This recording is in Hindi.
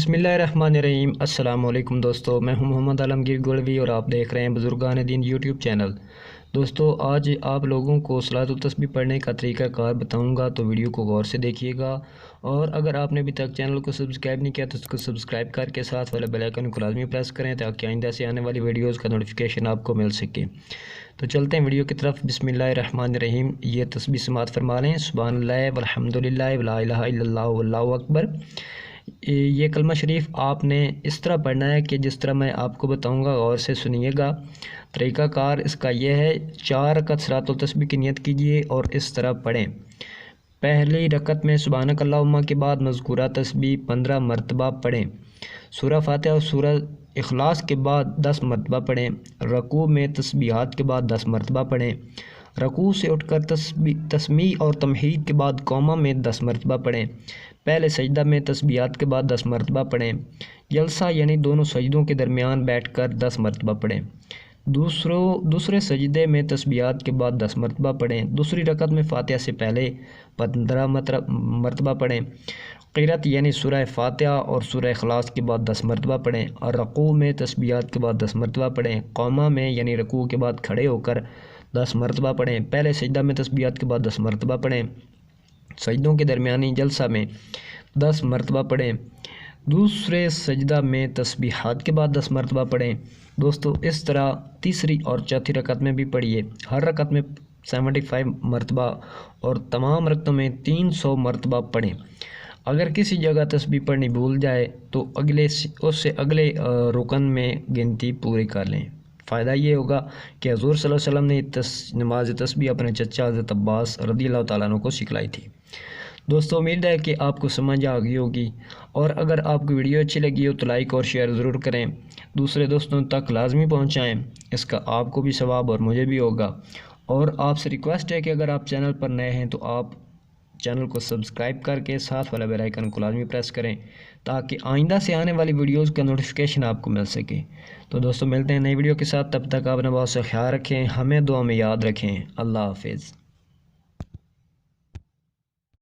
बिस्मिल्लाहिर्रहमानिर्रहीम। अस्सलाम वालेकुम दोस्तों, मैं हूं मोहम्मद आलमगीर गोलवी और आप देख रहे हैं बुजुर्गान दीन यूट्यूब चैनल। दोस्तों, आज आप लोगों को सलातुल तस्बीह पढ़ने का तरीक़ाकार बताऊंगा, तो वीडियो को गौर से देखिएगा। और अगर आपने अभी तक चैनल को सब्सक्राइब नहीं किया तो उसको सब्सक्राइब करके साथ वाले बेल आइकन को लाजमी प्रेस करें ताकि आइंदा से आने वाली वीडियोज़ का नोटिफिकेशन आपको मिल सके। तो चलते हैं वीडियो की तरफ। बिस्मिल्लाहिर्रहमानिर्रहीम। ये तस्बीह समात फरमा लें। सुभानअल्लाह वल्हम्दुलिल्लाह वला इलाहा इल्लल्लाह वल्लाहु अकबर। ये कलमा शरीफ आपने इस तरह पढ़ना है कि जिस तरह मैं आपको बताऊंगा, गौर से सुनिएगा। तरीक़ाकार इसका यह है, 4 रकत सलातुल तस्बीह की नियत कीजिए और इस तरह पढ़ें। पहली रकत में सुभानक अल्लाहुम्मा के बाद मज़कूरा तस्बीह 15 मरतबा पढ़ें। सूरह फातिहा और सूरह इखलास के बाद 10 मरतबा पढ़ें। रकू में तस्बीहात के बाद 10 मरतबा पढ़ें। रकू से उठकर तस्मीह और तमहीद के बाद कौमा में 10 मरतबा पढ़ें। पहले सजदा में तस्बीहात के बाद 10 मरतबा पढ़ें। जलसा यानी दोनों सजदों के दरमियान बैठकर 10 मरतबा पढ़ें। दूसरे सजदे में तस्बीहात के बाद 10 मरतबा पढ़ें। दूसरी रकत में फातिहा से पहले 15 मरतबा पढ़ें। क़िरात यानी सूरह फातिहा और सूरह इखलास के बाद 10 मरतबा पढ़ें। और रकू में तस्बीहात के बाद 10 मरतबा पढ़ें। कौमा में यानी रकू के बाद खड़े होकर 10 मरतबा पढ़ें। पहले सजदा में तस्बीहात के बाद 10 मरतबा पढ़ें। सजदों के दरमियानी जलसा में 10 मरतबा पढ़ें। दूसरे सजदा में तस्बीहात के बाद 10 मरतबा पढ़ें। दोस्तों, इस तरह तीसरी और चौथी रकत में भी पढ़िए। हर रकत में 75 मरतबा और तमाम रकतों में 300 मरतबा पढ़ें। अगर किसी जगह तस्बीह पढ़नी भूल जाए तो उससे अगले रुकन में गिनती पूरी कर लें। फ़ायदा ये होगा कि हुज़ूर सल्लल्लाहु अलैहि वसल्लम ने नमाज तस्बीह अपने चचा हज़रत अब्बास रज़ियल्लाहु ताला अन्हु को सिखलाई थी। दोस्तों, उम्मीद है कि आपको समझ आ गई होगी। और अगर आपको वीडियो अच्छी लगी हो तो लाइक और शेयर ज़रूर करें, दूसरे दोस्तों तक लाजमी पहुंचाएं। इसका आपको भी सवाब और मुझे भी होगा। और आपसे रिक्वेस्ट है कि अगर आप चैनल पर नए हैं तो आप चैनल को सब्सक्राइब करके साथ वाला बेल आइकन को लाजमी प्रेस करें ताकि आइंदा से आने वाली वीडियोज़ का नोटिफिकेशन आपको मिल सके। तो दोस्तों, मिलते हैं नई वीडियो के साथ। तब तक आप अपना बहुत सा ख्याल रखें, हमें दुआ में याद रखें। अल्लाह हाफिज़।